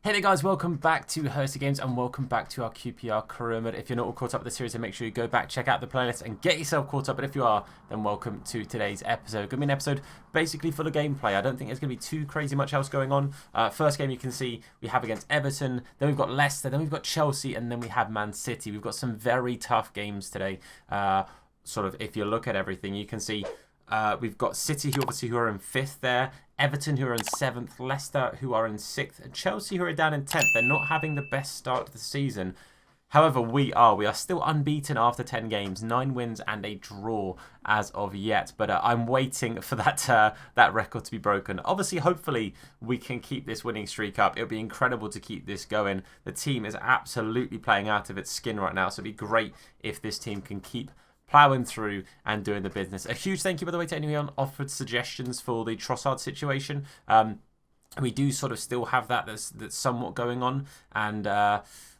Hey there guys, welcome back to Hursty Games and welcome back to our QPR Career Mode. If you're not all caught up with the series, then make sure you go back, check out the playlist and get yourself caught up. But if you are, then welcome to today's episode. Going to be an episode basically full of gameplay. I don't think there's going to be too crazy much else going on. First game you can see we have against Everton, then we've got Leicester, then we've got Chelsea, and then we have Man City. We've got some very tough games today. If you look at everything, you can see we've got City who are in 5th there, Everton who are in 7th, Leicester who are in 6th, and Chelsea who are down in 10th. They're not having the best start to the season. However, we are still unbeaten after 10 games, 9 wins and a draw as of yet. But I'm waiting for that record to be broken. Obviously, hopefully, we can keep this winning streak up. It would be incredible to keep this going. The team is absolutely playing out of its skin right now, so it'd be great if this team can keep plowing through and doing the business. A huge thank you, by the way, to anyone offered suggestions for the Trossard situation. We do sort of still have that's somewhat going on, and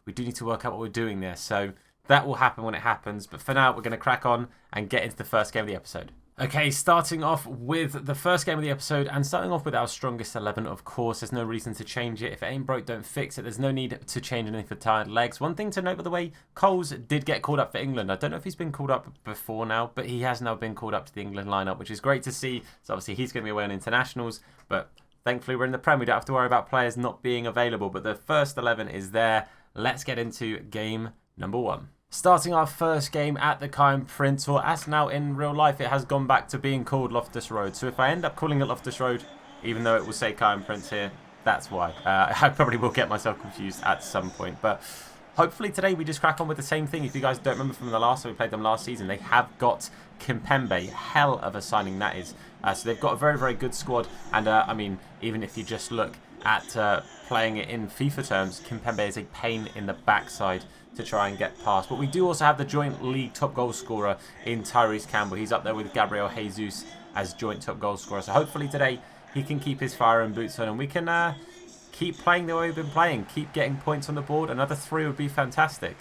we do need to work out what we're doing there. So that will happen when it happens. But for now, we're going to crack on and get into the first game of the episode. Okay, starting off with the first game of the episode and starting off with our strongest 11, of course. There's no reason to change it. If it ain't broke, don't fix it. There's no need to change anything for tired legs. One thing to note, by the way, Coles did get called up for England. I don't know if he's been called up before now, but he has now been called up to the England lineup, which is great to see. So obviously he's going to be away on internationals, but thankfully we're in the Prem. We don't have to worry about players not being available, but the first 11 is there. Let's get into game number 1. Starting our first game at the Kime Prince, or as now in real life, it has gone back to being called Loftus Road. So if I end up calling it Loftus Road, even though it will say Kime Prince here, that's why. I probably will get myself confused at some point. But hopefully today we just crack on with the same thing. If you guys don't remember from the last time we played them last season, they have got Kimpembe. Hell of a signing that is. So they've got a very, very good squad. And I mean, even if you just look at playing it in FIFA terms, Kimpembe is a pain in the backside to try and get past. But we do also have the joint league top goal scorer in Tyrese Campbell. He's up there with Gabriel Jesus as joint top goal scorer. So hopefully today he can keep his fire and boots on and we can keep playing the way we've been playing. Keep getting points on the board. Another 3 would be fantastic.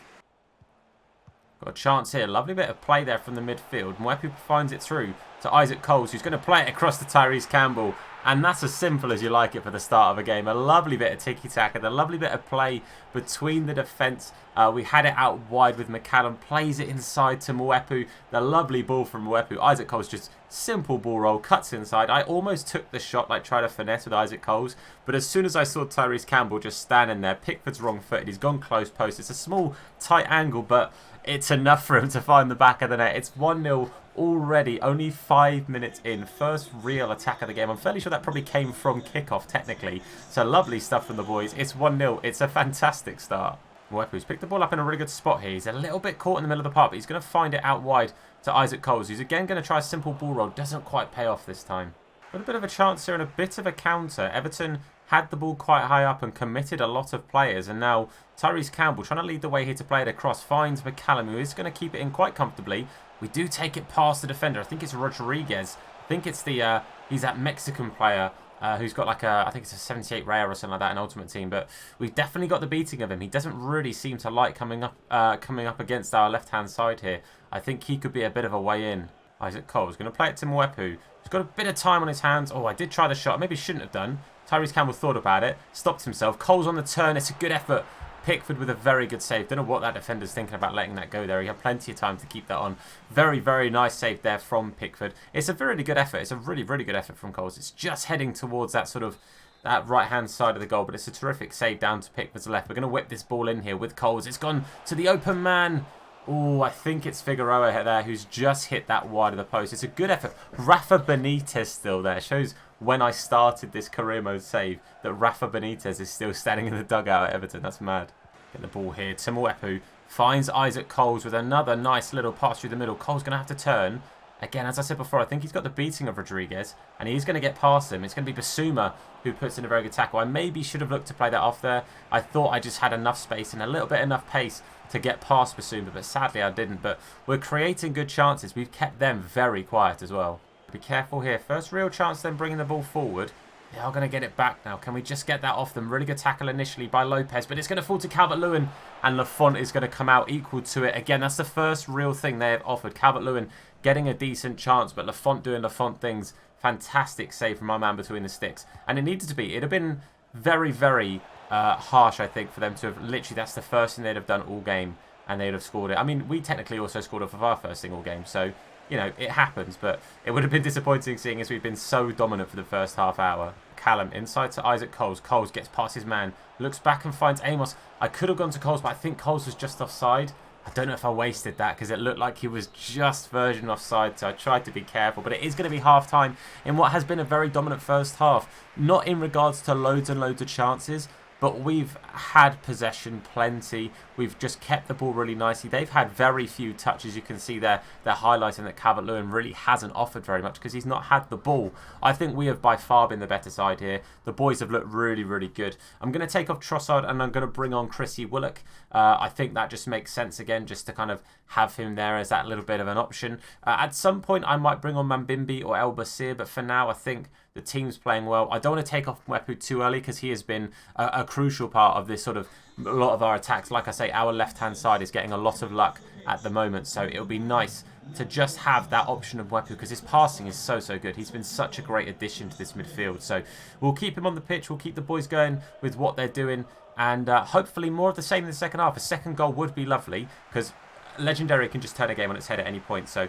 Got a chance here. Lovely bit of play there from the midfield. Mwepu finds it through to Isaac Coles, who's going to play it across to Tyrese Campbell. And that's as simple as you like it for the start of a game. A lovely bit of tiki-taka, a lovely bit of play between the defence. We had it out wide with McCallum, plays it inside to Mwepu. The lovely ball from Mwepu. Isaac Coles, just simple ball roll, cuts inside. I almost took the shot, like try to finesse with Isaac Coles. But as soon as I saw Tyrese Campbell just standing there, Pickford's wrong-footed. He's gone close post. It's a small, tight angle, but it's enough for him to find the back of the net. It's 1-0 already, only 5 minutes in. First real attack of the game. I'm fairly sure that probably came from kickoff, technically. So lovely stuff from the boys. It's 1-0. It's a fantastic start. Mwepu's picked the ball up in a really good spot here. He's a little bit caught in the middle of the park, but he's going to find it out wide to Isaac Coles, who's again going to try a simple ball roll. Doesn't quite pay off this time. Got a bit of a chance here and a bit of a counter. Everton had the ball quite high up and committed a lot of players. And now Tyrese Campbell trying to lead the way here to play it across. Finds McCallum, who is going to keep it in quite comfortably. We do take it past the defender. I think it's Rodriguez. I think it's he's that Mexican player who's got like I think it's a 78 rare or something like that in Ultimate Team. But we've definitely got the beating of him. He doesn't really seem to like coming up against our left-hand side here. I think he could be a bit of a way in. Isaac Cole's going to play it to Mwepu. He's got a bit of time on his hands. Oh, I did try the shot. Maybe shouldn't have done. Tyrese Campbell thought about it. Stopped himself. Cole's on the turn. It's a good effort. Pickford with a very good save. Don't know what that defender's thinking about letting that go there. He had plenty of time to keep that on. Very, very nice save there from Pickford. It's a really good effort. It's a really, really good effort from Coles. It's just heading towards that sort of that right-hand side of the goal, but it's a terrific save down to Pickford's left. We're going to whip this ball in here with Coles. It's gone to the open man. Oh, I think it's Figueroa there who's just hit that wide of the post. It's a good effort. Rafa Benitez still there. Shows when I started this career mode save that Rafa Benitez is still standing in the dugout at Everton. That's mad. Get the ball here. Mwepu finds Isaac Coles with another nice little pass through the middle. Coles going to have to turn. Again, as I said before, I think he's got the beating of Rodriguez, and he's going to get past him. It's going to be Basuma who puts in a very good tackle. I maybe should have looked to play that off there. I thought I just had enough space and a little bit enough pace to get past Basuma, but sadly I didn't. But we're creating good chances. We've kept them very quiet as well. Be careful here. First real chance then bringing the ball forward. They are going to get it back now. Can we just get that off them? Really good tackle initially by Lopez, but it's going to fall to Calvert-Lewin, and Lafont is going to come out equal to it. Again, that's the first real thing they have offered. Calvert-Lewin getting a decent chance, but Lafont doing Lafont things. Fantastic save from my man between the sticks. And it needed to be. It'd have been very, very harsh, I think, for them to have literally, that's the first thing they'd have done all game, and they'd have scored it. I mean, we technically also scored off of our first thing all game, so, you know, it happens, but it would have been disappointing seeing as we've been so dominant for the first half hour. Callum inside to Isaac Coles. Coles gets past his man, looks back and finds Amos. I could have gone to Coles, but I think Coles was just offside. I don't know if I wasted that because it looked like he was just version offside, so I tried to be careful. But it is going to be half-time in what has been a very dominant first half. Not in regards to loads and loads of chances, but we've had possession plenty. We've just kept the ball really nicely. They've had very few touches. You can see there, they're highlighting that Calvert-Lewin really hasn't offered very much because he's not had the ball. I think we have by far been the better side here. The boys have looked really, really good. I'm going to take off Trossard and I'm going to bring on Chrissy Willock. I think that just makes sense again, just to kind of have him there as that little bit of an option. At some point, I might bring on Mambimbi or El Basir, but for now, I think the team's playing well. I don't want to take off Mwepu too early because he has been a crucial part of this sort of a lot of our attacks. Like I say, our left-hand side is getting a lot of luck at the moment, so it'll be nice to just have that option of Mwepu because his passing is so, so good. He's been such a great addition to this midfield, so we'll keep him on the pitch. We'll keep the boys going with what they're doing, and hopefully more of the same in the second half. A second goal would be lovely because Legendary can just turn a game on its head at any point, so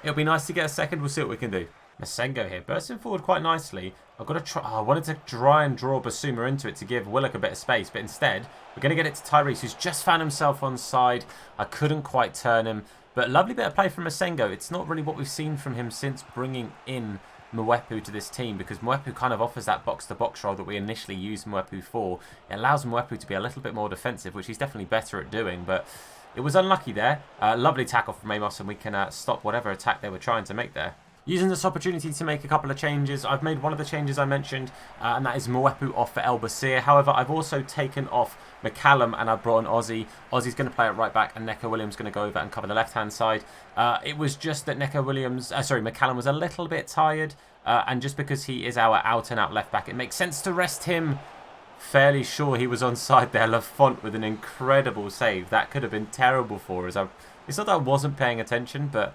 it'll be nice to get a second. We'll see what we can do. Masengo here, bursting forward quite nicely. I've got to try. I wanted to try and draw Basuma into it to give Willock a bit of space, but instead we're going to get it to Tyrese, who's just found himself on side. I couldn't quite turn him, but lovely bit of play from Masengo. It's not really what we've seen from him since bringing in Mwepu to this team, because Mwepu kind of offers that box-to-box role that we initially used Mwepu for. It allows Mwepu to be a little bit more defensive, which he's definitely better at doing, but it was unlucky there. Lovely tackle from Amos, and we can stop whatever attack they were trying to make there. Using this opportunity to make a couple of changes. I've made one of the changes I mentioned, and that is Mwepu off for El Basir. However, I've also taken off McCallum and I've brought on Ozzy. Ozzy's going to play it right back, and Neco Williams going to go over and cover the left-hand side. It was just that McCallum was a little bit tired, and just because he is our out-and-out left-back, it makes sense to rest him. Fairly sure he was onside there. Lafont with an incredible save. That could have been terrible for us. It's not that I wasn't paying attention, but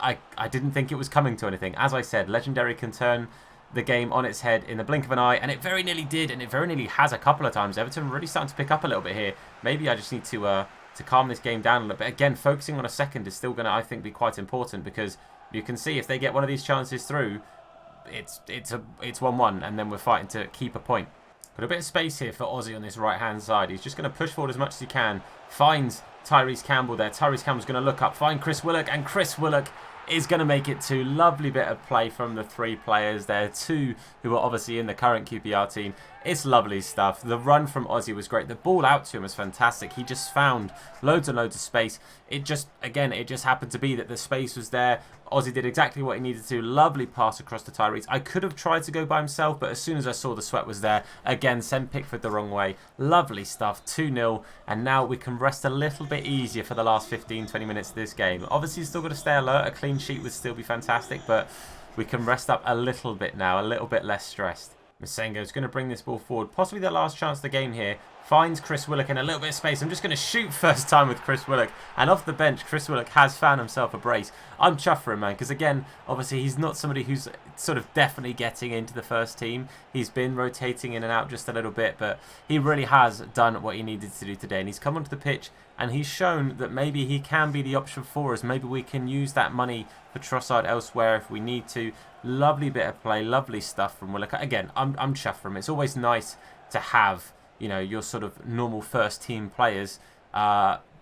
I didn't think it was coming to anything. As I said, Legendary can turn the game on its head in the blink of an eye, and it very nearly did, and it very nearly has a couple of times. Everton really starting to pick up a little bit here. Maybe I just need to calm this game down a little bit. Again, focusing on a second is still going to, I think, be quite important, because you can see if they get one of these chances through, it's 1-1, and then we're fighting to keep a point. Got a bit of space here for Ozzy on this right-hand side. He's just going to push forward as much as he can. Finds Tyrese Campbell there. Tyrese Campbell's going to look up, find Chris Willock, and Chris Willock is going to make it 2. Lovely bit of play from the 3 players there. 2 who are obviously in the current QPR team. It's lovely stuff. The run from Ozzy was great. The ball out to him was fantastic. He just found loads and loads of space. It just happened to be that the space was there. Ozzy did exactly what he needed to. Lovely pass across to Tyrese. I could have tried to go by himself, but as soon as I saw the sweat was there, again, send Pickford the wrong way. Lovely stuff. 2-0. And now we can rest a little bit easier for the last 15-20 minutes of this game. Obviously, still got to stay alert. A clean sheet would still be fantastic, but we can rest up a little bit now, a little bit less stressed. Masengo is going to bring this ball forward. Possibly the last chance of the game here. Finds Chris Willock in a little bit of space. I'm just going to shoot first time with Chris Willock. And off the bench, Chris Willock has found himself a brace. I'm chuffed for him, man, because again, obviously he's not somebody who's sort of definitely getting into the first team. He's been rotating in and out just a little bit, but he really has done what he needed to do today. And he's come onto the pitch and he's shown that maybe he can be the option for us. Maybe we can use that money for Trossard elsewhere if we need to. Lovely bit of play, lovely stuff from Willock. Again, I'm chuffed for him. It's always nice to have, you know, your sort of normal first team players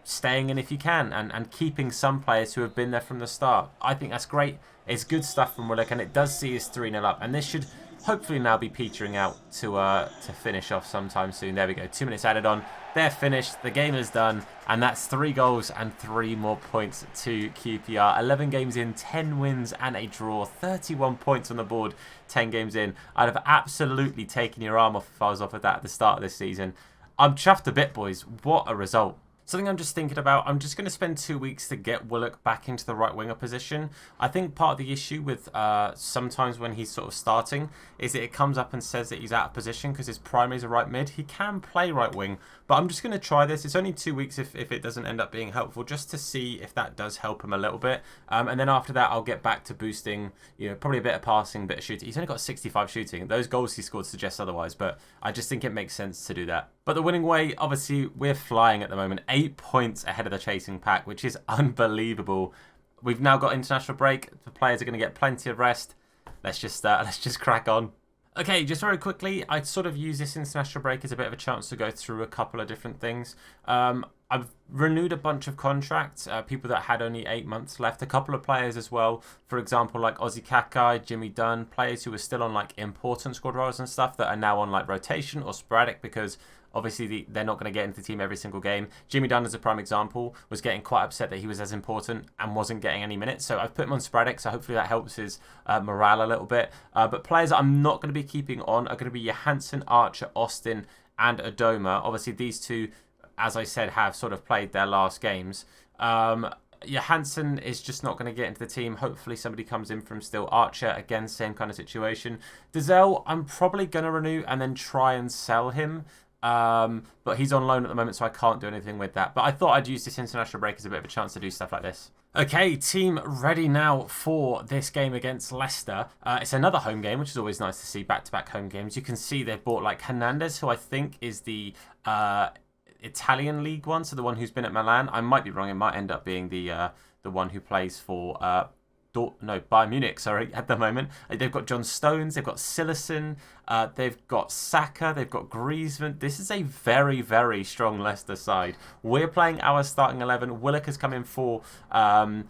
staying in if you can, and keeping some players who have been there from the start. I think that's great. It's good stuff from Willock, and it does see us 3-0 up, and this should hopefully now be petering out to finish off sometime soon. There we go, 2 minutes added on. They're finished, the game is done, and that's 3 goals and 3 more points to QPR. 11 games in, 10 wins and a draw, 31 points on the board, 10 games in. I'd have absolutely taken your arm off if I was offered that at the start of this season. I'm chuffed a bit, boys. What a result. Something I'm just thinking about, I'm just going to spend 2 weeks to get Willock back into the right winger position. I think part of the issue with sometimes when he's sort of starting is that it comes up and says that he's out of position because his primary is a right mid. He can play right wing, but I'm just going to try this. It's only 2 weeks if it doesn't end up being helpful, just to see if that does help him a little bit. And then after that, I'll get back to boosting, you know, probably a bit of passing, a bit of shooting. He's only got 65 shooting. Those goals he scored suggest otherwise, but I just think it makes sense to do that. But the winning way, obviously, we're flying at the moment. 8 points ahead of the chasing pack, which is unbelievable. We've now got international break. The players are going to get plenty of rest. Let's just crack on. Okay, just very quickly, I'd sort of use this international break as a bit of a chance to go through a couple of different things. I've renewed a bunch of contracts, people that had only 8 months left, a couple of players as well, for example, like Ozzy Kakai, Jimmy Dunn, players who were still on like important squad roles and stuff that are now on like rotation or sporadic because obviously they're not going to get into the team every single game. Jimmy Dunn, as a prime example, was getting quite upset that he was as important and wasn't getting any minutes. So I've put him on sporadic, so hopefully that helps his morale a little bit. But players that I'm not going to be keeping on are going to be Johansson, Archer, Austin, and Adoma. Obviously, these two, as I said, have sort of played their last games. Johansson is just not going to get into the team. Hopefully somebody comes in from still. Archer, again, same kind of situation. Dazelle, I'm probably going to renew and then try and sell him. But he's on loan at the moment, so I can't do anything with that. But I thought I'd use this international break as a bit of a chance to do stuff like this. Okay, team ready now for this game against Leicester. It's another home game, which is always nice to see, back-to-back home games. You can see they've bought like Hernandez, who I think is the Italian League one, so the one who's been at Milan. I might be wrong. It might end up being the one who plays for Bayern Munich, sorry, at the moment. They've got John Stones, they've got Silerson, they've got Saka, they've got Griezmann. This is a very, very strong Leicester side. We're playing our starting 11. Willock has come in for Trossard.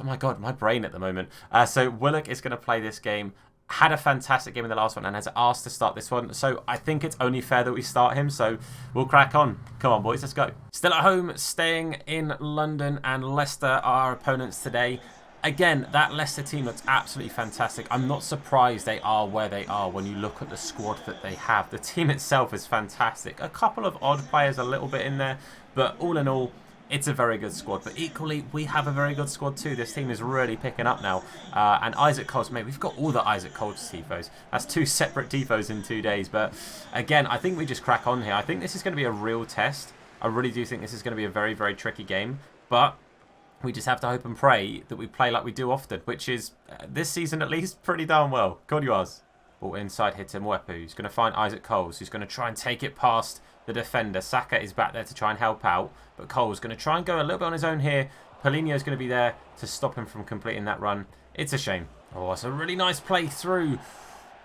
Oh my god, my brain at the moment. So Willock is going to play this game. Had a fantastic game in the last one and has asked to start this one. So I think it's only fair that we start him. So we'll crack on. Come on, boys, let's go. Still at home, staying in London, and Leicester are our opponents today. Again, that Leicester team looks absolutely fantastic. I'm not surprised they are where they are when you look at the squad that they have. The team itself is fantastic. A couple of odd players a little bit in there, but all in all, it's a very good squad. But equally, we have a very good squad too. This team is really picking up now. And Isaac Coles, mate, we've got all the Isaac Coles tifos. That's 2 separate tifos in 2 days. But again, I think we just crack on here. I think this is going to be a real test. I really do think this is going to be a very, very tricky game. But we just have to hope and pray that we play like we do often, which is, this season at least, pretty darn well. God, you ours. Ball inside, hits him. Mwepu, who's going to find Isaac Coles, who's going to try and take it past the defender. Saka is back there to try and help out, but Cole's going to try and go a little bit on his own here. Paulinho's going to be there to stop him from completing that run. It's a shame. Oh, it's a really nice play through.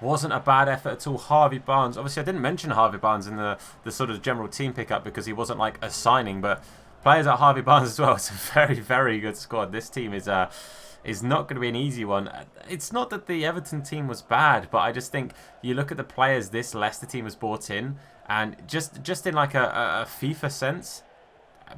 Wasn't a bad effort at all. Harvey Barnes. Obviously, I didn't mention Harvey Barnes in the sort of general team pickup because he wasn't like a signing, but players at Harvey Barnes as well. It's a very, very good squad. This team is not going to be an easy one. It's not that the Everton team was bad, but I just think you look at the players this Leicester team has brought in, and just in like a FIFA sense,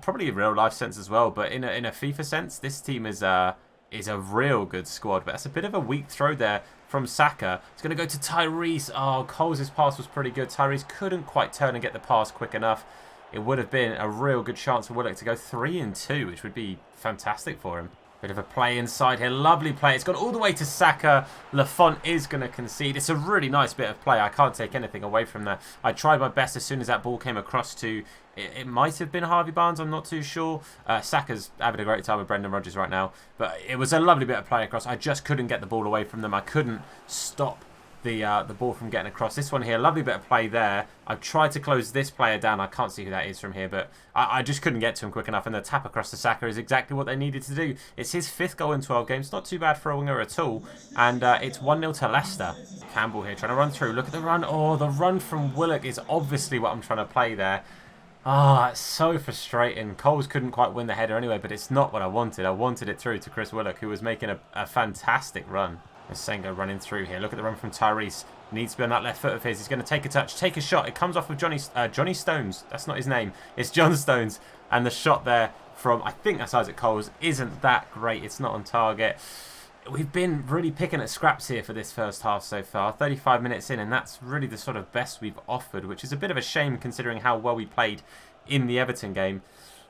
probably a real life sense as well, but in a FIFA sense, this team is a real good squad. But that's a bit of a weak throw there from Saka. It's going to go to Tyrese. Oh, Coles' pass was pretty good. Tyrese couldn't quite turn and get the pass quick enough. It would have been a real good chance for Willock to go 3-2, which would be fantastic for him. Bit of a play inside here. Lovely play. It's gone all the way to Saka. Lafont is going to concede. It's a really nice bit of play. I can't take anything away from that. I tried my best as soon as that ball came across to... It might have been Harvey Barnes. I'm not too sure. Saka's having a great time with Brendan Rodgers right now. But it was a lovely bit of play across. I just couldn't get the ball away from them. I couldn't stop the ball from getting across. This one here, lovely bit of play there. I've tried to close this player down. I can't see who that is from here, but I just couldn't get to him quick enough, and the tap across to Saka is exactly what they needed to do. It's his 5th goal in 12 games. Not too bad for a winger at all, and it's 1-0 to Leicester. Campbell here trying to run through. Look at the run. Oh, the run from Willock is obviously what I'm trying to play there. Ah, it's so frustrating. Coles couldn't quite win the header anyway, but it's not what I wanted. I wanted it through to Chris Willock, who was making a fantastic run. Masengo running through here. Look at the run from Tyrese. Needs to be on that left foot of his. He's going to take a touch, take a shot. It comes off of Johnny Stones. That's not his name. It's John Stones. And the shot there from, I think that's Isaac Coles, isn't that great. It's not on target. We've been really picking at scraps here for this first half so far. 35 minutes in, and that's really the sort of best we've offered, which is a bit of a shame considering how well we played in the Everton game.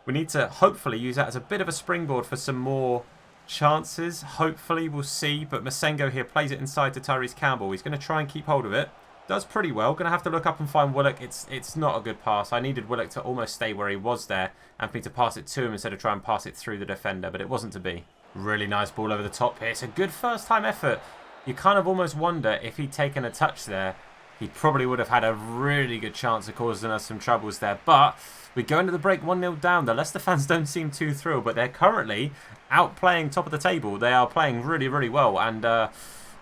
We need to hopefully use that as a bit of a springboard for some more chances. Hopefully, we'll see. But Masengo here plays it inside to Tyrese Campbell. He's going to try and keep hold of it. Does pretty well. Going to have to look up and find Willock. It's not a good pass. I needed Willock to almost stay where he was there and for me to pass it to him instead of try and pass it through the defender. But it wasn't to be. Really nice ball over the top here. It's a good first time effort. You kind of almost wonder if he'd taken a touch there, he probably would have had a really good chance of causing us some troubles there. But we go into the break 1-0 down. The Leicester fans don't seem too thrilled, but they're currently outplaying top of the table. They are playing really, really well, and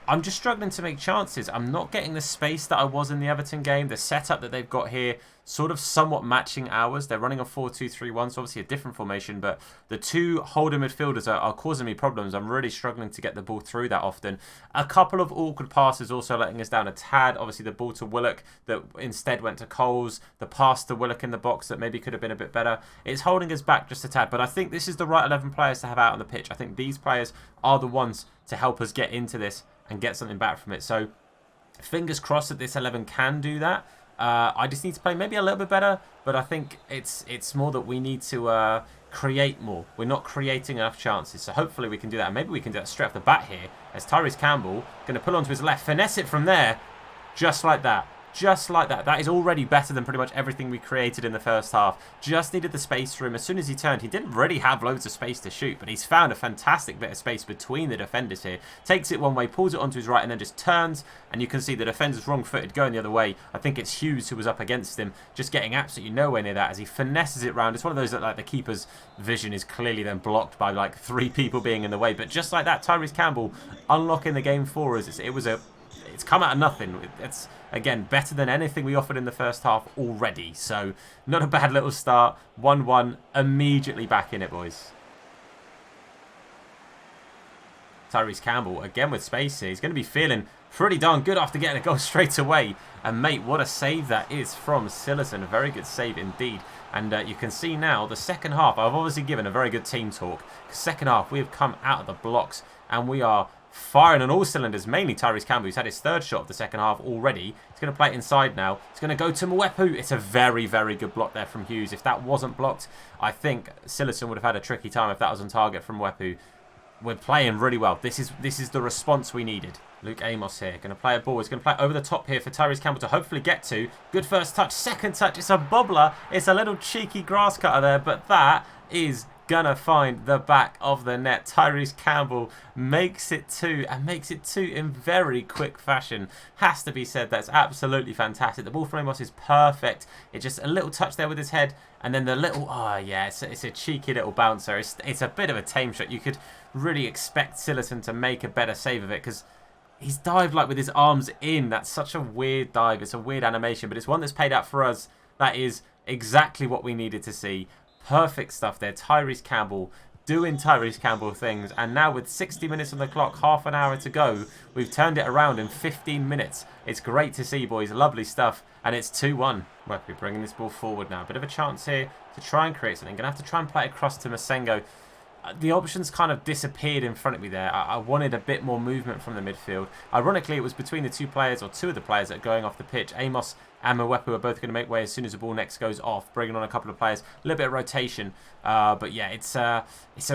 I'm just struggling to make chances. I'm not getting the space that I was in the Everton game. The setup that they've got here sort of somewhat matching ours. They're running a 4-2-3-1, so obviously a different formation, but the two holding midfielders are causing me problems. I'm really struggling to get the ball through that often. A couple of awkward passes also letting us down a tad. Obviously the ball to Willock that instead went to Coles. The pass to Willock in the box that maybe could have been a bit better. It's holding us back just a tad, but I think this is the right 11 players to have out on the pitch. I think these players are the ones to help us get into this and get something back from it. So fingers crossed that this 11 can do that. I just need to play maybe a little bit better, but I think it's more that we need to create more. We're not creating enough chances, so hopefully we can do that. And maybe we can do that straight off the bat here, as Tyrese Campbell going to pull onto his left, finesse it from there, just like that. Just like that. That is already better than pretty much everything we created in the first half. Just needed the space for him. As soon as he turned, he didn't really have loads of space to shoot, but he's found a fantastic bit of space between the defenders here. Takes it one way, pulls it onto his right, and then just turns, and you can see the defender's wrong-footed going the other way. I think it's Hughes who was up against him, just getting absolutely nowhere near that as he finesses it round. It's one of those that like the keeper's vision is clearly then blocked by like 3 people being in the way. But just like that, Tyrese Campbell unlocking the game for us. It's come out of nothing. It's, again, better than anything we offered in the first half already. So, not a bad little start. 1-1, immediately back in it, boys. Tyrese Campbell, again with space here. He's going to be feeling pretty darn good after getting a goal straight away. And, mate, what a save that is from Silerson. A very good save indeed. And you can see now, the second half, I've obviously given a very good team talk. Second half, we have come out of the blocks and we are firing on all cylinders, mainly Tyrese Campbell, who's had his third shot of the second half already. He's going to play it inside now. It's going to go to Mwepu. It's a very, very good block there from Hughes. If that wasn't blocked, I think Silerson would have had a tricky time if that was on target from Mwepu. We're playing really well. This is the response we needed. Luke Amos here, going to play a ball. He's going to play it over the top here for Tyrese Campbell to hopefully get to. Good first touch, second touch. It's a bobbler. It's a little cheeky grass cutter there, but that is gonna find the back of the net. Tyrese Campbell makes it 2 and makes it 2 in very quick fashion. Has to be said, that's absolutely fantastic. The ball from Amos is perfect. It's just a little touch there with his head, and then the little, oh yeah, it's a cheeky little bouncer. It's a bit of a tame shot. You could really expect Silerson to make a better save of it because he's dived like with his arms in. That's such a weird dive. It's a weird animation, but it's one that's paid out for us. That is exactly what we needed to see. Perfect stuff there. Tyrese Campbell doing Tyrese Campbell things. And now with 60 minutes on the clock, half an hour to go, we've turned it around in 15 minutes. It's great to see, boys. Lovely stuff. And it's 2-1. We're bringing this ball forward now. A bit of a chance here to try and create something. Going to have to try and play it across to Masengo. The options kind of disappeared in front of me there. I wanted a bit more movement from the midfield. Ironically, it was between the two players, or two of the players that are going off the pitch. Amos and Mwepu are both going to make way as soon as the ball next goes off, bringing on a couple of players. A little bit of rotation. But yeah, it's a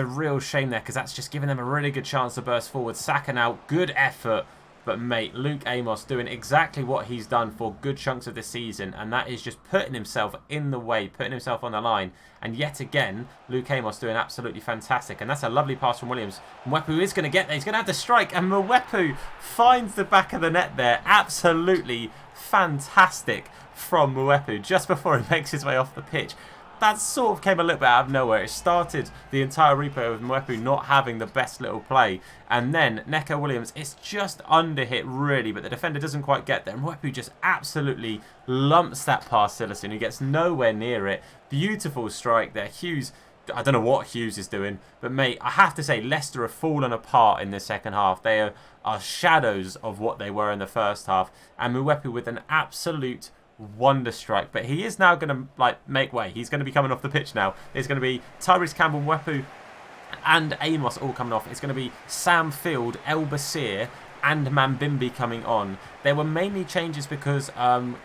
real shame there because that's just giving them a really good chance to burst forward. Saka now, good effort. But mate, Luke Amos doing exactly what he's done for good chunks of the season, and that is just putting himself in the way, putting himself on the line. And yet again, Luke Amos doing absolutely fantastic. And that's a lovely pass from Williams. Mwepu is going to get there. He's going to have to strike, and Mwepu finds the back of the net there. Absolutely fantastic from Mwepu just before he makes his way off the pitch. That sort of came a little bit out of nowhere. It started the entire replay with Mwepu not having the best little play. And then Neco Williams, it's just under hit really, but the defender doesn't quite get there. Mwepu just absolutely lumps that past Silerson. He gets nowhere near it. Beautiful strike there. Hughes, I don't know what Hughes is doing, but mate, I have to say Leicester have fallen apart in the second half. They are shadows of what they were in the first half. And Mwepu with an absolute wonder strike, but he is now going to like make way. He's going to be coming off the pitch now. It's going to be Tyrese Campbell, Mwepu and Amos all coming off. It's going to be Sam Field, El Basir and Mambimbi coming on. There were mainly changes because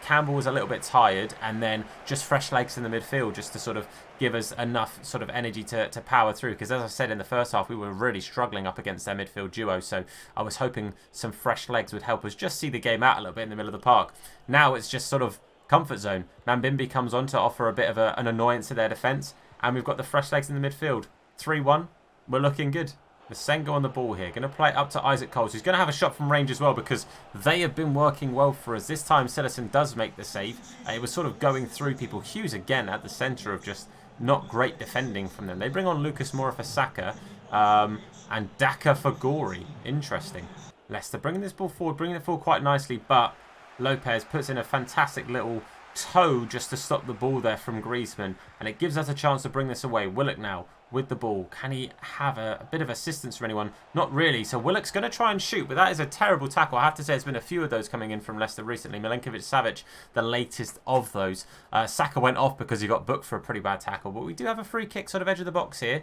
Campbell was a little bit tired, and then just fresh legs in the midfield just to sort of give us enough sort of energy to power through, because as I said in the first half we were really struggling up against their midfield duo, so I was hoping some fresh legs would help us just see the game out a little bit in the middle of the park. Now it's just sort of comfort zone. Mambimbi comes on to offer a bit of an annoyance to their defence, and we've got the fresh legs in the midfield. 3-1, we're looking good. Masengo on the ball here. Going to play it up to Isaac Coles, who's going to have a shot from range as well because they have been working well for us. This time, Silerson does make the save. It was sort of going through people. Hughes again at the centre of just not great defending from them. They bring on Lucas Moura for Saka and Daka for Gory. Interesting. Leicester bringing this ball forward, bringing it forward quite nicely, but Lopez puts in a fantastic little toe just to stop the ball there from Griezmann, and it gives us a chance to bring this away. Willock now with the ball. Can he have a bit of assistance from anyone? Not really. So Willock's going to try and shoot, but that is a terrible tackle. I have to say there's been a few of those coming in from Leicester recently. Milenkovic-Savic, the latest of those. Saka went off because he got booked for a pretty bad tackle, but we do have a free kick sort of edge of the box here.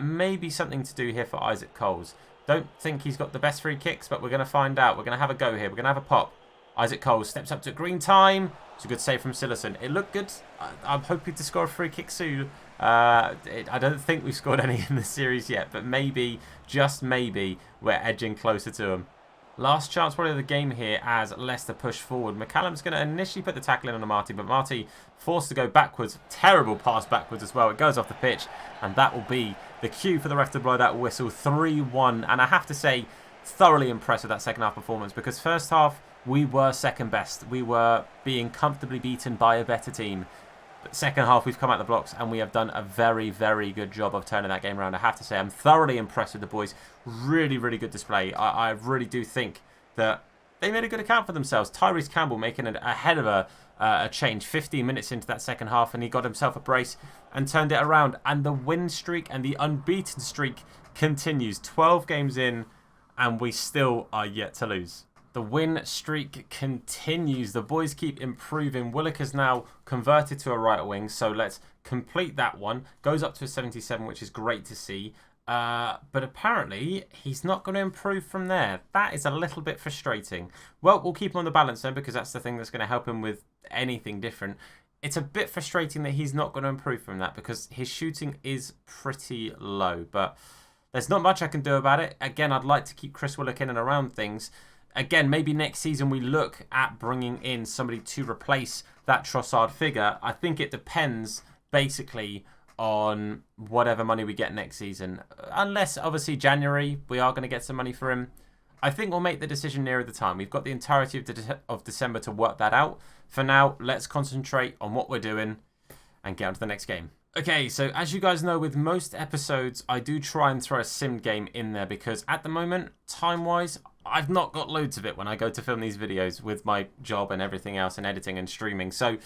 Maybe something to do here for Isaac Coles. Don't think he's got the best free kicks, but we're going to find out. We're going to have a go here. We're going to have a pop. Isaac Coles steps up to green time. It's a good save from Silerson. It looked good. I'm hoping to score a free kick soon. I don't think we've scored any in the series yet, but maybe, just maybe, we're edging closer to them. Last chance probably of the game here as Leicester push forward. McCallum's going to initially put the tackle in on Marty, but Marty forced to go backwards. Terrible pass backwards as well. It goes off the pitch, and that will be the cue for the ref to blow that whistle. 3-1, and I have to say, thoroughly impressed with that second half performance because first half, we were second best. We were being comfortably beaten by a better team. But second half, we've come out the blocks and we have done a very, very good job of turning that game around. I have to say, I'm thoroughly impressed with the boys. Really, really good display. I really do think that they made a good account for themselves. Tyrese Campbell making it ahead of a change 15 minutes into that second half, and he got himself a brace and turned it around. And the win streak and the unbeaten streak continues. 12 games in and we still are yet to lose. The win streak continues. The boys keep improving. Willock is now converted to a right wing, so let's complete that one. Goes up to a 77, which is great to see. But apparently, he's not going to improve from there. That is a little bit frustrating. Well, we'll keep him on the balance then, because that's the thing that's going to help him with anything different. It's a bit frustrating that he's not going to improve from that, because his shooting is pretty low. But there's not much I can do about it. Again, I'd like to keep Chris Willock in and around things. Again, maybe next season we look at bringing in somebody to replace that Trossard figure. I think it depends basically on whatever money we get next season. Unless, obviously, January, we are going to get some money for him. I think we'll make the decision nearer the time. We've got the entirety of December to work that out. For now, let's concentrate on what we're doing and get on to the next game. Okay, so as you guys know, with most episodes, I do try and throw a sim game in there because at the moment, time-wise, I've not got loads of it when I go to film these videos with my job and everything else and editing and streaming. So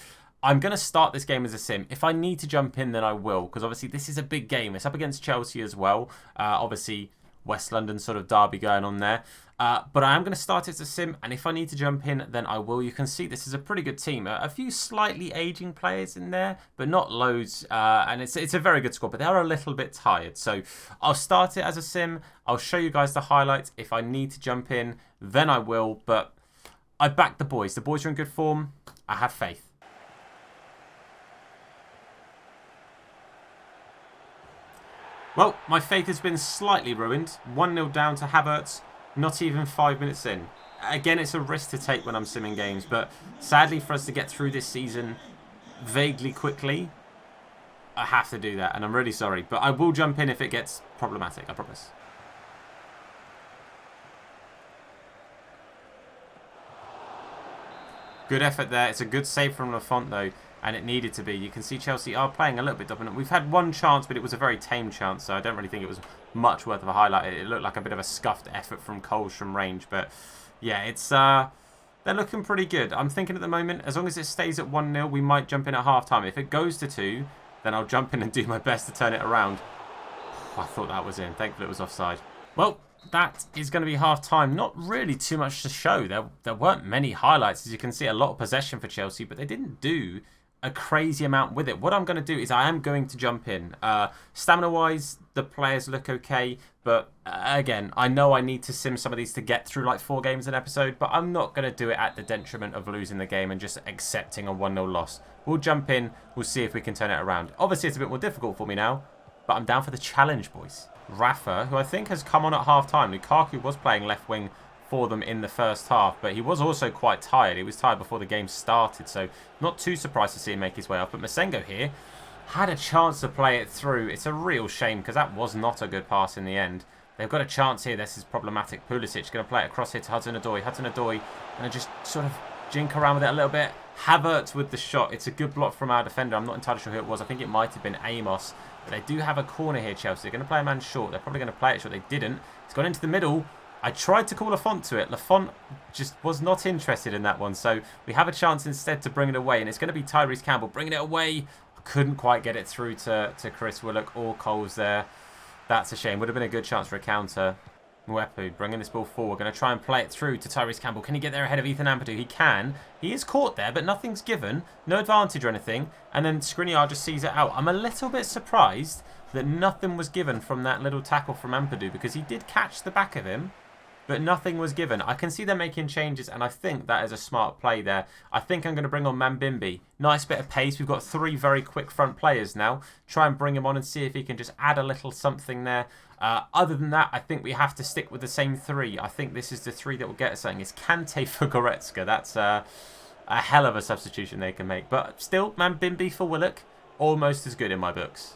I'm going to start this game as a sim. If I need to jump in, then I will, because obviously this is a big game. It's up against Chelsea as well. Obviously, West London sort of derby going on there. But I am going to start it as a sim, and if I need to jump in, then I will. You can see this is a pretty good team. A few slightly aging players in there, but not loads. And it's a very good squad, but they are a little bit tired. So I'll start it as a sim. I'll show you guys the highlights. If I need to jump in, then I will. But I back the boys. The boys are in good form. I have faith. Well, my faith has been slightly ruined. 1-0 down to Havertz. Not even 5 minutes in. Again, it's a risk to take when I'm simming games, but sadly for us to get through this season vaguely quickly, I have to do that, and I'm really sorry. But I will jump in if it gets problematic, I promise. Good effort there. It's a good save from Lafont, though, and it needed to be. You can see Chelsea are playing a little bit dominant. We've had one chance, but it was a very tame chance, so I don't really think it was much worth of a highlight. It looked like a bit of a scuffed effort from Coles from range, but yeah, it's they're looking pretty good. I'm thinking at the moment, as long as it stays at 1-0, we might jump in at half-time. If it goes to 2, then I'll jump in and do my best to turn it around. I thought that was in. Thankfully, it was offside. Well, that is going to be half-time. Not really too much to show. There weren't many highlights. As you can see, a lot of possession for Chelsea, but they didn't do a crazy amount with it. What I'm going to do is I am going to jump in. Stamina-wise, the players look okay, but again, I know I need to sim some of these to get through like 4 games an episode, but I'm not going to do it at the detriment of losing the game and just accepting a 1-0 loss. We'll jump in, we'll see if we can turn it around. Obviously, it's a bit more difficult for me now, but I'm down for the challenge, boys. Rafa, who I think has come on at half-time. Lukaku was playing left wing for them in the first half, but he was also quite tired. He was tired before the game started, so not too surprised to see him make his way up. But Masengo here had a chance to play it through. It's a real shame because that was not a good pass in the end. They've got a chance here. This is problematic. Pulisic going to play it across here to Hudson-Odoi. Hudson-Odoi going to just sort of jink around with it a little bit. Havertz with the shot. It's a good block from our defender. I'm not entirely sure who it was. I think it might have been Amos. But they do have a corner here, Chelsea. They're going to play a man short. They're probably going to play it short. They didn't. It's gone into the middle. I tried to call Lafont to it. Lafont just was not interested in that one. So we have a chance instead to bring it away. And it's going to be Tyrese Campbell bringing it away. Couldn't quite get it through to Chris Willock or Coles there. That's a shame. Would have been a good chance for a counter. Mwepu bringing this ball forward. Going to try and play it through to Tyrese Campbell. Can he get there ahead of Ethan Ampadu? He can. He is caught there, but nothing's given. No advantage or anything. And then Skriniar just sees it out. I'm a little bit surprised that nothing was given from that little tackle from Ampadu, because he did catch the back of him, but nothing was given. I can see them making changes, and I think that is a smart play there. I think I'm going to bring on Mambimbi. Nice bit of pace. We've got 3 very quick front players now. Try and bring him on and see if he can just add a little something there. Other than that, I think we have to stick with the same 3. I think this is the 3 that will get us something. It's Kante for Goretzka. That's a hell of a substitution they can make. But still, Mambimbi for Willock, almost as good in my books.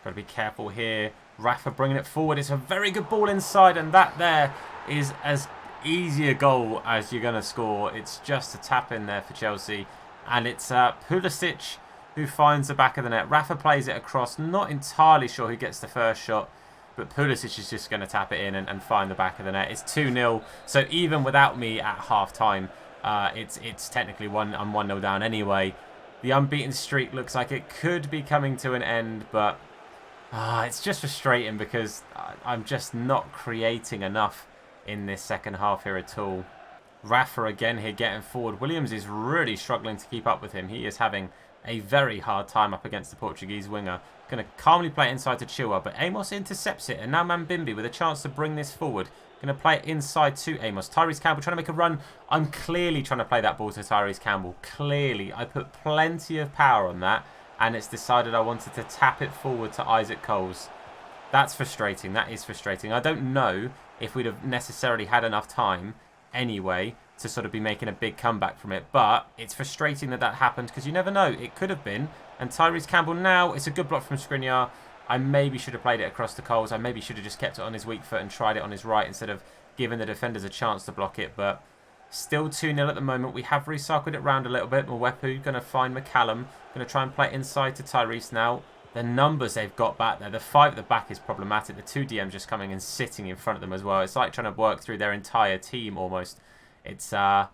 Got to be careful here. Rafa bringing it forward. It's a very good ball inside, and that there is as easy a goal as you're going to score. It's just a tap in there for Chelsea, and it's Pulisic who finds the back of the net. Rafa plays it across. Not entirely sure who gets the first shot, but Pulisic is just going to tap it in and find the back of the net. It's 2-0, so even without me at half-time, it's technically I'm 1-0 down anyway. The unbeaten streak looks like it could be coming to an end, but it's just frustrating because I'm just not creating enough in this second half here at all. Rafa again here getting forward. Williams is really struggling to keep up with him. He is having a very hard time up against the Portuguese winger. Going to calmly play it inside to Chilwell, but Amos intercepts it, and now Mambimbi with a chance to bring this forward. Going to play it inside to Amos. Tyrese Campbell trying to make a run. I'm clearly trying to play that ball to Tyrese Campbell. Clearly. I put plenty of power on that, and it's decided I wanted to tap it forward to Isaac Coles. That's frustrating. That is frustrating. I don't know if we'd have necessarily had enough time anyway to sort of be making a big comeback from it. But it's frustrating that happened, because you never know. It could have been. And Tyrese Campbell now, it's a good block from Skriniar. I maybe should have played it across to Coles. I maybe should have just kept it on his weak foot and tried it on his right instead of giving the defenders a chance to block it. But still 2-0 at the moment. We have recycled it round a little bit. Mwepu going to find McCallum. Going to try and play it inside to Tyrese now. The numbers they've got back there. The 5 at the back is problematic. The 2 DMs just coming and sitting in front of them as well. It's like trying to work through their entire team almost. It's, yeah,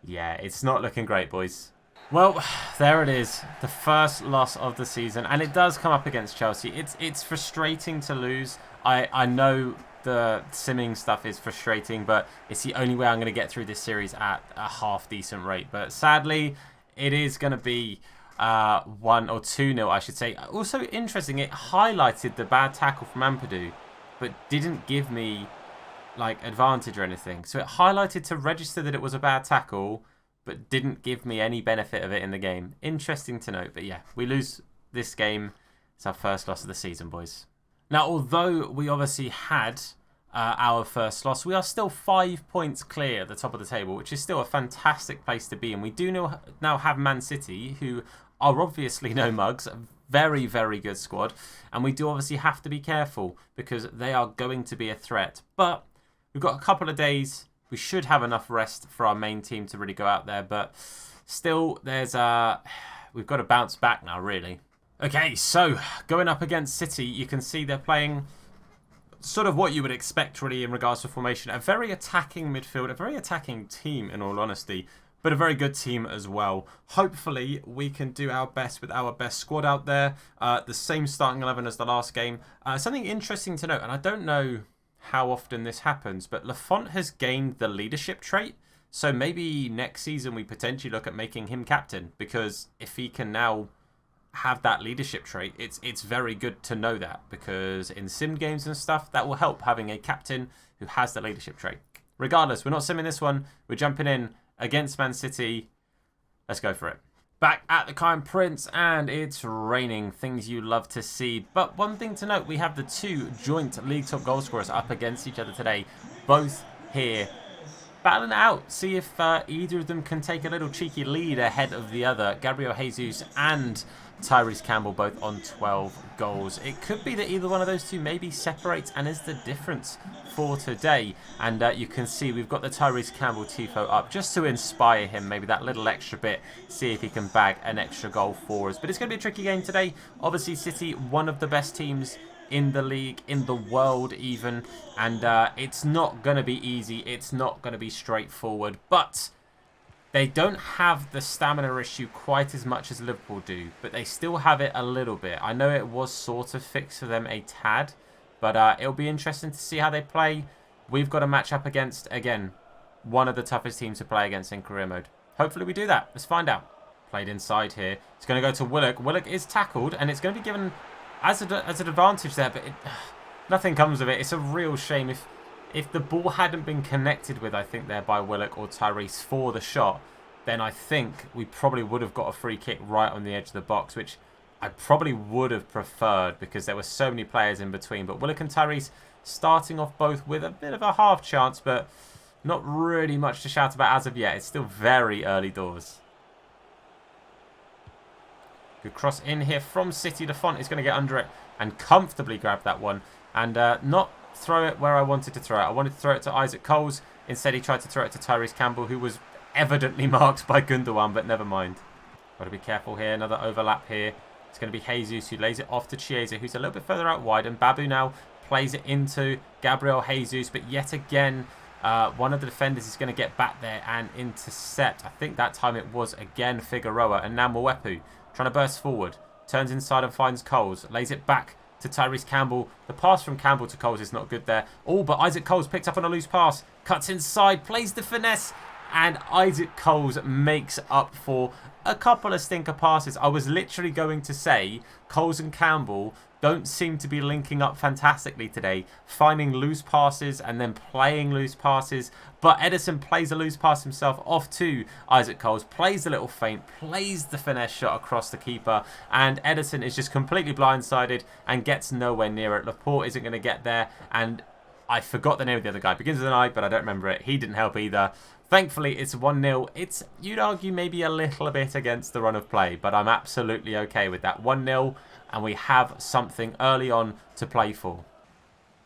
it's not looking great, boys. Well, there it is. The first loss of the season. And it does come up against Chelsea. It's frustrating to lose. I know the simming stuff is frustrating, but it's the only way I'm going to get through this series at a half-decent rate. But sadly, it is going to be 1 or 2-0, I should say. Also interesting, it highlighted the bad tackle from Ampadu, but didn't give me like advantage or anything. So it highlighted to register that it was a bad tackle, but didn't give me any benefit of it in the game. Interesting to note. But yeah, we lose this game. It's our first loss of the season, boys. Now, although we obviously had our first loss, we are still 5 points clear at the top of the table, which is still a fantastic place to be. And we do now have Man City, who are obviously no mugs. Very, very good squad. And we do obviously have to be careful because they are going to be a threat. But we've got a couple of days. We should have enough rest for our main team to really go out there. But still, we've got to bounce back now, really. Okay, so going up against City, you can see they're playing sort of what you would expect, really, in regards to formation. A very attacking midfield, a very attacking team, in all honesty, but a very good team as well. Hopefully, we can do our best with our best squad out there. The same starting 11 as the last game. Something interesting to note, and I don't know how often this happens, but Lafont has gained the leadership trait. So maybe next season we potentially look at making him captain, because if he can now have that leadership trait, it's very good to know that, because in sim games and stuff, that will help having a captain who has the leadership trait. Regardless, we're not simming this one. We're jumping in against Man City. Let's go for it. Back at the Kind Prince, and it's raining. Things you love to see. But one thing to note, we have the 2 joint league top goal scorers up against each other today. Both here battling it out. See if either of them can take a little cheeky lead ahead of the other. Gabriel Jesus and Tyrese Campbell both on 12 goals. It could be that either one of those two maybe separates and is the difference for today. And you can see we've got the Tyrese Campbell tifo up just to inspire him, maybe that little extra bit, see if he can bag an extra goal for us. But it's going to be a tricky game today. Obviously City, one of the best teams in the league, in the world even, and it's not going to be easy, it's not going to be straightforward, but they don't have the stamina issue quite as much as Liverpool do, but they still have it a little bit. I know it was sort of fixed for them a tad, but it'll be interesting to see how they play. We've got to match up against, again, one of the toughest teams to play against in career mode. Hopefully we do that. Let's find out. Played inside here. It's going to go to Willock. Willock is tackled, and it's going to be given as an advantage there, but nothing comes of it. It's a real shame. If the ball hadn't been connected with, I think, there by Willock or Tyrese for the shot, then I think we probably would have got a free kick right on the edge of the box, which I probably would have preferred because there were so many players in between. But Willock and Tyrese starting off both with a bit of a half chance, but not really much to shout about as of yet. It's still very early doors. Good cross in here from City. Lafont is going to get under it and comfortably grab that one and not throw it where I wanted to throw it. I wanted to throw it to Isaac Coles. Instead, he tried to throw it to Tyrese Campbell, who was evidently marked by Gundogan, but never mind. Got to be careful here. Another overlap here. It's going to be Jesus who lays it off to Chiesa, who's a little bit further out wide, and Babu now plays it into Gabriel Jesus, but yet again, one of the defenders is going to get back there and intercept. I think that time it was again Figueroa, and now Mwepu trying to burst forward, turns inside and finds Coles, lays it back to Tyrese Campbell. The pass from Campbell to Coles is not good there. Oh, but Isaac Coles picked up on a loose pass, cuts inside, plays the finesse, and Isaac Coles makes up for a couple of stinker passes. I was literally going to say Coles and Campbell don't seem to be linking up fantastically today, finding loose passes and then playing loose passes. But Ederson plays a loose pass himself off to Isaac Coles, plays the little feint, plays the finesse shot across the keeper, and Ederson is just completely blindsided and gets nowhere near it. Laporte isn't going to get there, and I forgot the name of the other guy. Begins with an I, but I don't remember it. He didn't help either. Thankfully, it's 1-0. It's, you'd argue, maybe a little bit against the run of play, but I'm absolutely okay with that. 1-0, and we have something early on to play for.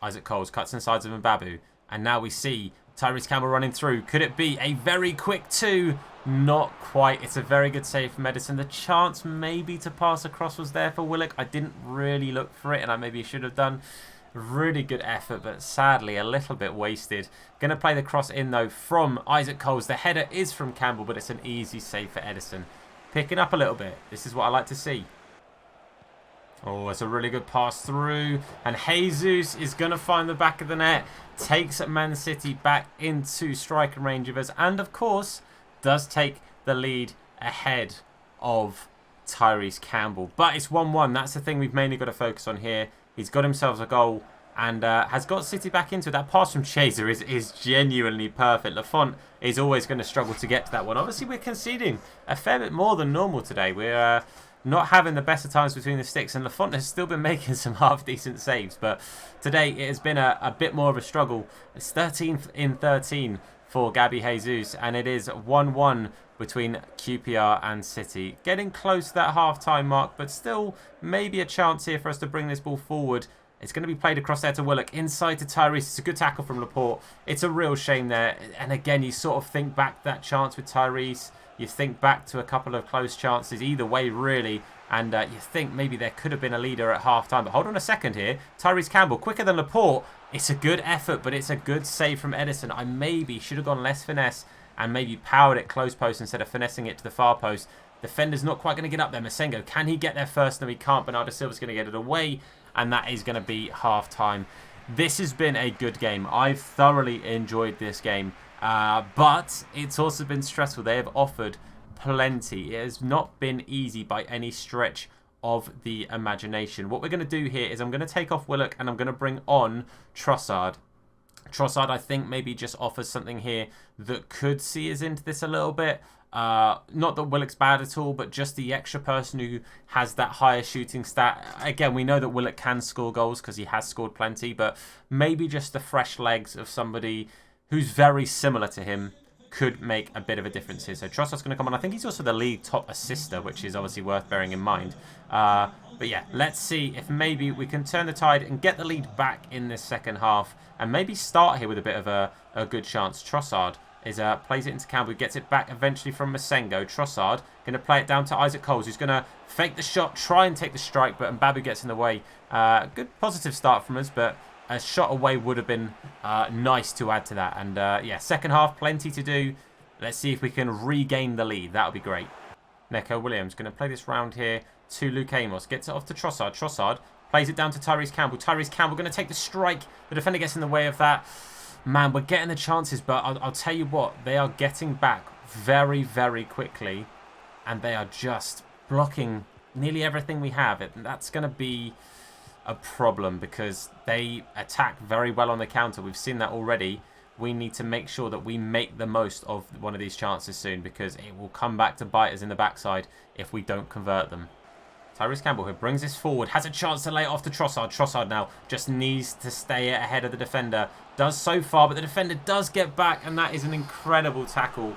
Isaac Coles cuts inside of Mbabu, and now we see Tyrese Campbell running through. Could it be a very quick 2? Not quite. It's a very good save from Ederson. The chance maybe to pass across was there for Willock. I didn't really look for it, and I maybe should have done. Really good effort, but sadly a little bit wasted. Going to play the cross in, though, from Isaac Coles. The header is from Campbell, but it's an easy save for Ederson. Picking up a little bit. This is what I like to see. Oh, it's a really good pass through. And Jesus is going to find the back of the net. Takes Man City back into striking range of us. And, of course, does take the lead ahead of Tyrese Campbell. But it's 1-1. That's the thing we've mainly got to focus on here. He's got himself a goal and has got City back into it. That pass from Chiesa is genuinely perfect. Lafont is always going to struggle to get to that one. Obviously, we're conceding a fair bit more than normal today. We're not having the best of times between the sticks, and Lafont has still been making some half-decent saves. But today, it has been a bit more of a struggle. It's 13 in 13 for Gabby Jesus, and it is 1-1 between QPR and City. Getting close to that half-time mark, but still maybe a chance here for us to bring this ball forward. It's going to be played across there to Willock, inside to Tyrese. It's a good tackle from Laporte. It's a real shame there. And again, you sort of think back that chance with Tyrese. You think back to a couple of close chances either way, really. And you think maybe there could have been a leader at half-time. But hold on a second here. Tyrese Campbell, quicker than Laporte. It's a good effort, but it's a good save from Ederson. I maybe should have gone less finesse and maybe powered it close post instead of finessing it to the far post. Defender's not quite going to get up there. Masengo, can he get there first? No, he can't. Bernardo Silva's going to get it away, and that is going to be half-time. This has been a good game. I've thoroughly enjoyed this game, but it's also been stressful. They have offered plenty. It has not been easy by any stretch of the imagination. What we're going to do here is I'm going to take off Willock, and I'm going to bring on Trossard. Trossard, I think, maybe just offers something here that could see us into this a little bit. Not that Willock's bad at all, but just the extra person who has that higher shooting stat. Again, we know that Willock can score goals because he has scored plenty, but maybe just the fresh legs of somebody who's very similar to him, could make a bit of a difference here. So Trossard's going to come on. I think he's also the league top assister, which is obviously worth bearing in mind. But yeah, let's see if maybe we can turn the tide and get the lead back in this second half and maybe start here with a bit of a good chance. Trossard plays it into Campbell, gets it back eventually from Masengo. Trossard going to play it down to Isaac Coles, who's going to fake the shot, try and take the strike, but Mbabu gets in the way. Good positive start from us, but a shot away would have been nice to add to that. And yeah, second half, plenty to do. Let's see if we can regain the lead. That would be great. Neco Williams going to play this round here to Luke Amos. Gets it off to Trossard. Trossard plays it down to Tyrese Campbell. Tyrese Campbell going to take the strike. The defender gets in the way of that. Man, we're getting the chances, but I'll tell you what. They are getting back very, very quickly. And they are just blocking nearly everything we have. And that's going to be a problem because they attack very well on the counter. We've seen that already. We need to make sure that we make the most of one of these chances soon because it will come back to bite us in the backside if we don't convert them. Tyrese Campbell here brings this forward, has a chance to lay it off to Trossard. Trossard now just needs to stay ahead of the defender. Does so far, but the defender does get back, and that is an incredible tackle.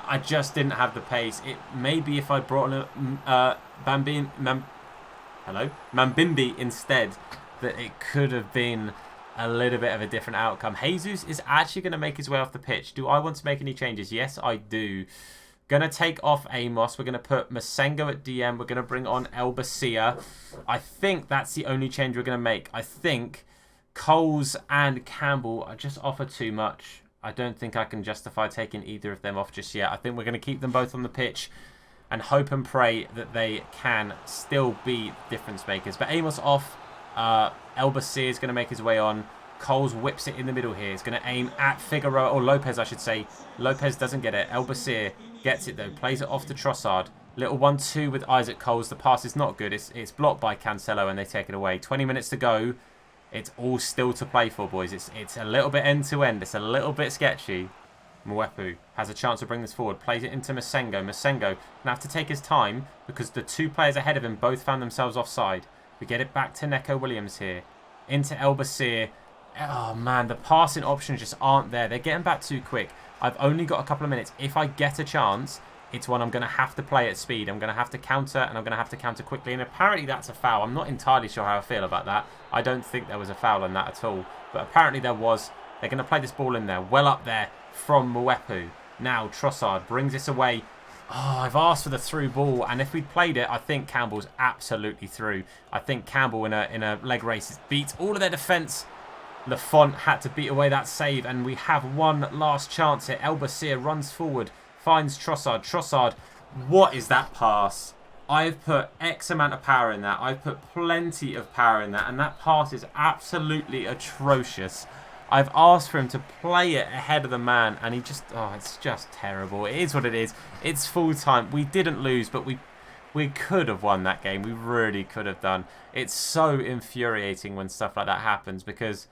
I just didn't have the pace. It maybe if I brought in Mambimbi instead, that it could have been a little bit of a different outcome. Jesus is actually going to make his way off the pitch. Do I want to make any changes? Yes, I do. Going to take off Amos. We're going to put Masengo at DM. We're going to bring on El Basia. I think that's the only change we're going to make. I think Coles and Campbell are just offer too much. I don't think I can justify taking either of them off just yet. I think we're going to keep them both on the pitch and hope and pray that they can still be difference makers. But Amos off. El Basia is going to make his way on. Coles whips it in the middle here. He's going to aim at Figueroa, or Lopez, I should say. Lopez doesn't get it. El Basia gets it, though. Plays it off to Trossard. Little 1-2 with Isaac Coles. The pass is not good. It's blocked by Cancelo, and they take it away. 20 minutes to go. It's all still to play for, boys. It's a little bit end-to-end. It's a little bit sketchy. Mwepu has a chance to bring this forward. Plays it into Masengo. Masengo going to have to take his time because the two players ahead of him both found themselves offside. We get it back to Neco Williams here. Into El Basia. Oh, man, the passing options just aren't there. They're getting back too quick. I've only got a couple of minutes. If I get a chance, it's one I'm going to have to play at speed. I'm going to have to counter, and I'm going to have to counter quickly. And apparently that's a foul. I'm not entirely sure how I feel about that. I don't think there was a foul on that at all. But apparently there was. They're going to play this ball in there. Well up there from Mwepu. Now Trossard brings this away. Oh, I've asked for the through ball, and if we'd played it, I think Campbell's absolutely through. I think Campbell in a leg race beats all of their defence. Lafont had to beat away that save, and we have one last chance here. El Basia runs forward, finds Trossard. Trossard, what is that pass? I've put X amount of power in that. I've put plenty of power in that, and that pass is absolutely atrocious. I've asked for him to play it ahead of the man, and he just... Oh, it's just terrible. It is what it is. It's full time. We didn't lose, but we could have won that game. We really could have done. It's so infuriating when stuff like that happens because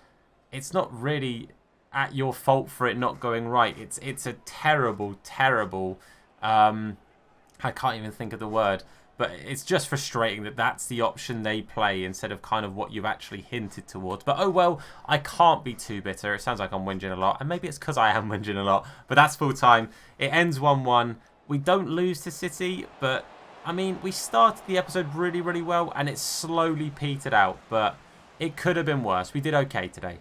it's not really at your fault for it not going right. It's a terrible, terrible... I can't even think of the word. But it's just frustrating that that's the option they play instead of kind of what you've actually hinted towards. But oh well, I can't be too bitter. It sounds like I'm whinging a lot. And maybe it's because I am whinging a lot. But that's full time. It ends 1-1. We don't lose to City. But, I mean, we started the episode really, really well. And it slowly petered out. But it could have been worse. We did okay today.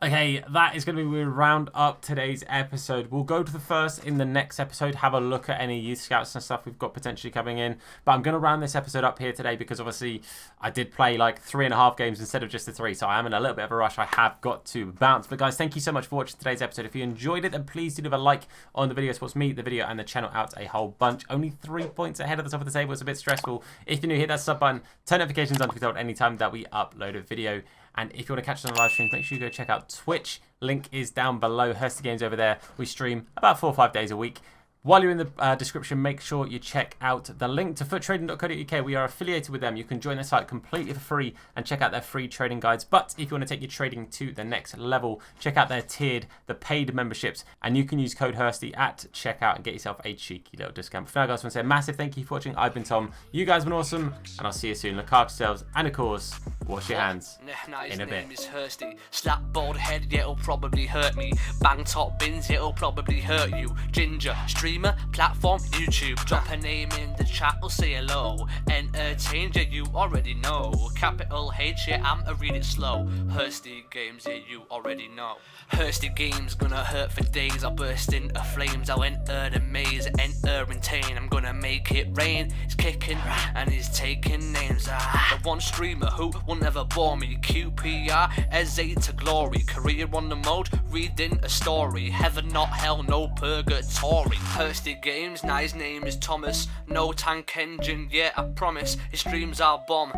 Okay, that is going to be where we round up today's episode. We'll go to the first in the next episode, have a look at any youth scouts and stuff we've got potentially coming in. But I'm going to round this episode up here today because obviously I did play like 3.5 games instead of just the 3. So I am in a little bit of a rush. I have got to bounce. But guys, thank you so much for watching today's episode. If you enjoyed it, then please do leave a like on the video. It supports me, the video, and the channel out a whole bunch. Only 3 points ahead of the top of the table. It's a bit stressful. If you're new, hit that sub button. Turn notifications on to be told anytime that we upload a video. And if you want to catch us on the live streams, make sure you go check out Twitch. Link is down below. Hursty Games over there. We stream about 4 or 5 days a week. While you're in the description, make sure you check out the link to foottrading.co.uk. We are affiliated with them. You can join their site completely for free and check out their free trading guides. But if you want to take your trading to the next level, check out their the paid memberships. And you can use code Hursty at checkout and get yourself a cheeky little discount. But for now, guys, I want to say a massive thank you for watching. I've been Tom. You guys have been awesome. And I'll see you soon. Look after yourselves. And of course... Wash your hands. His in a name bit. is Hursty. Slap bald head, yeah, it'll probably hurt me. Bang top bins, it'll probably hurt you. Ginger, streamer, platform, YouTube. Drop a name in the chat, or say hello. Entertain, yeah, you already know. Capital H, yeah, I'ma read it slow. Hursty Games, yeah, you already know. Hursty Games, gonna hurt for days. I'll burst into flames, I'll enter the maze, enter in tane. I'm gonna make it rain. He's kicking and he's taking names. The one streamer who will never bore me. QPR, S8 to glory. Career on the mode, reading a story. Heaven not hell, no purgatory. Hursty Games, now his name is Thomas. No tank engine, yeah, I promise. His streams are bomb.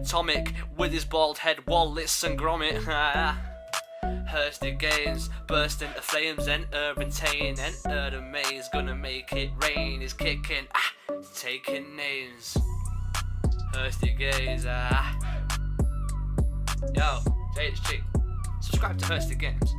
Tomic with his bald head, Wallace and Gromit. Hursty Games, burst into flames, enter in tane, enter the maze, gonna make it rain. He's kicking, taking names. Hursty Games, Yo, JHG, subscribe to Hursty Games.